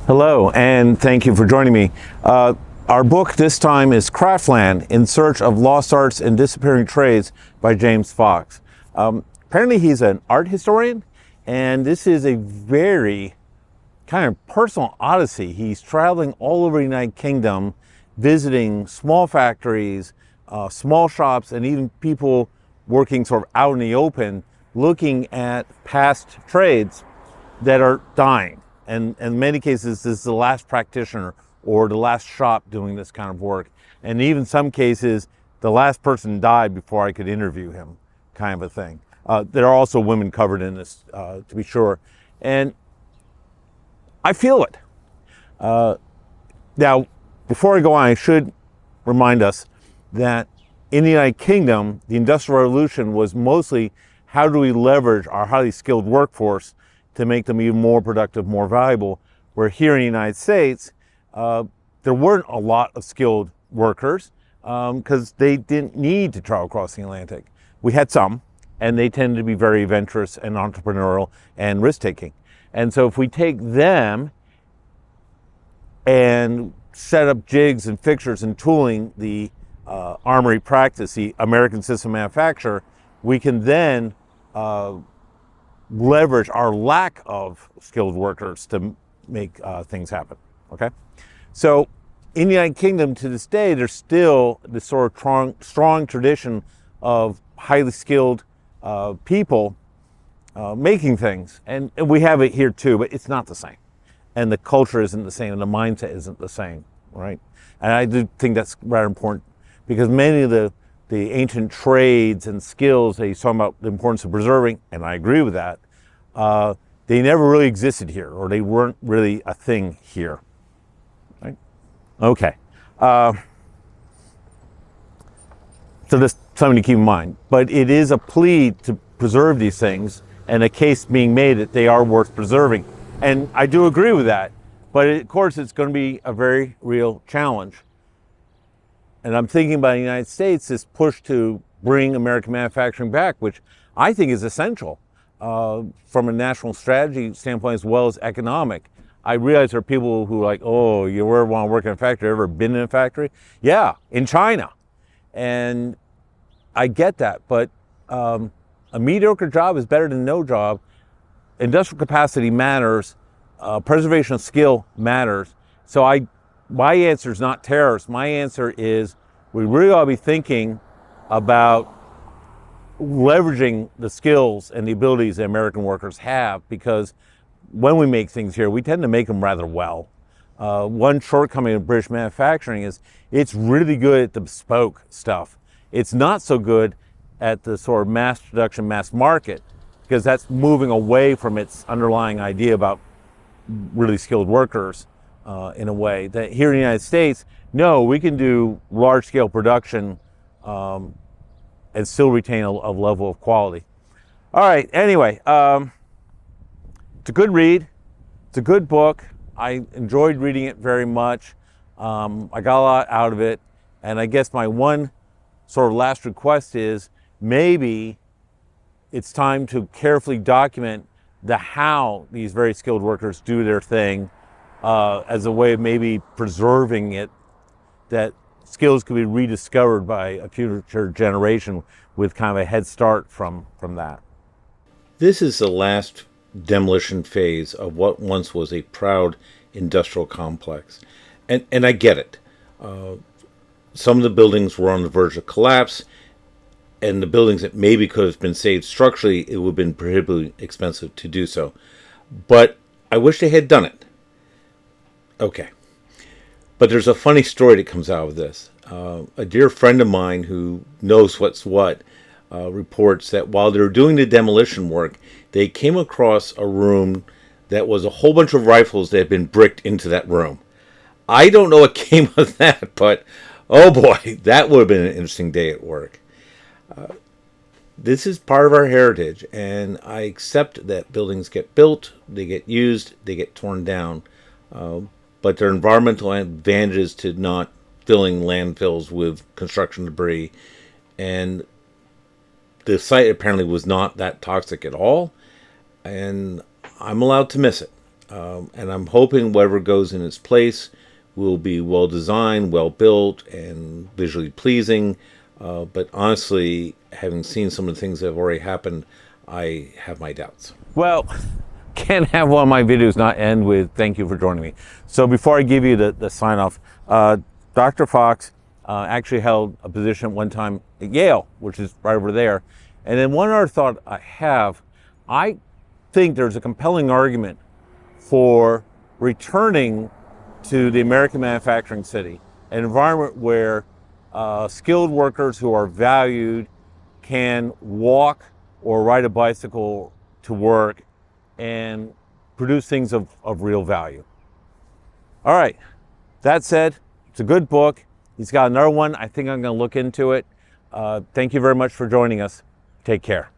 Hello, and thank you for joining me. Our book this time is Craftland, In Search of Lost Arts and Disappearing Trades by James Fox. Apparently he's an art historian, and this is a very kind of personal odyssey. He's traveling all over the United Kingdom, visiting small factories, small shops, and even people working sort of out in the open, looking at past trades that are dying. And in many cases, this is the last practitioner or the last shop doing this kind of work. And even some cases, the last person died before I could interview him, kind of a thing. There are also women covered in this, to be sure. And I feel it. Now, before I go on, I should remind us that in the United Kingdom, the Industrial Revolution was mostly how do we leverage our highly skilled workforce to make them even more productive, more valuable. Where here in the United States, there weren't a lot of skilled workers because they didn't need to travel across the Atlantic. We had some, and they tended to be very adventurous and entrepreneurial and risk-taking. And so if we take them and set up jigs and fixtures and tooling, the armory practice, the American system manufacturer, we can then leverage our lack of skilled workers to make things happen, okay? So in the United Kingdom to this day, there's still this sort of strong tradition of highly skilled people making things. And we have it here too, but it's not the same. And the culture isn't the same, and the mindset isn't the same, right? And I do think that's rather important because many of the ancient trades and skills that he's talking about the importance of preserving, and I agree with that, they never really existed here, or they weren't really a thing here, right? Okay. So that's something to keep in mind. But it is a plea to preserve these things, and a case being made that they are worth preserving. And I do agree with that, but of course it's going to be a very real challenge. And I'm thinking about the United States, this push to bring American manufacturing back, which I think is essential from a national strategy standpoint as well as economic. I realize there are people who are like, oh, you ever want to work in a factory? Ever been in a factory? Yeah, in China. And I get that, but a mediocre job is better than no job. Industrial capacity matters. Preservation of skill matters. So my answer is not tariffs. My answer is we really ought to be thinking about leveraging the skills and the abilities that American workers have, because when we make things here, we tend to make them rather well. One shortcoming of British manufacturing is it's really good at the bespoke stuff. It's not so good at the sort of mass production, mass market, because that's moving away from its underlying idea about really skilled workers. In a way that here in the United States, no, we can do large-scale production and still retain a level of quality. All right, anyway, it's a good read. It's a good book. I enjoyed reading it very much. I got a lot out of it. And I guess my one sort of last request is maybe it's time to carefully document the how these very skilled workers do their thing, as a way of maybe preserving it, that skills could be rediscovered by a future generation with kind of a head start from that. This is the last demolition phase of what once was a proud industrial complex. And I get it. Some of the buildings were on the verge of collapse, and the buildings that maybe could have been saved structurally, it would have been prohibitively expensive to do so. But I wish they had done it. Okay. But there's a funny story that comes out of this. A dear friend of mine who knows what's what reports that while they were doing the demolition work, they came across a room that was a whole bunch of rifles that had been bricked into that room. I don't know what came of that, but oh boy, that would have been an interesting day at work. This is part of our heritage, and I accept that buildings get built, they get used, they get torn down. But there are environmental advantages to not filling landfills with construction debris. And the site apparently was not that toxic at all. And I'm allowed to miss it. And I'm hoping whatever goes in its place will be well designed, well built, and visually pleasing. But honestly, having seen some of the things that have already happened, I have my doubts. Well, can't have one of my videos not end with thank you for joining me. So before I give you the sign off, Dr. Fox actually held a position at one time at Yale, which is right over there. And then one other thought I have, I think there's a compelling argument for returning to the American manufacturing city, an environment where skilled workers who are valued can walk or ride a bicycle to work and produce things of real value. All right, that said, it's a good book. He's got another one. I think I'm going to look into it. Thank you very much for joining us. Take care.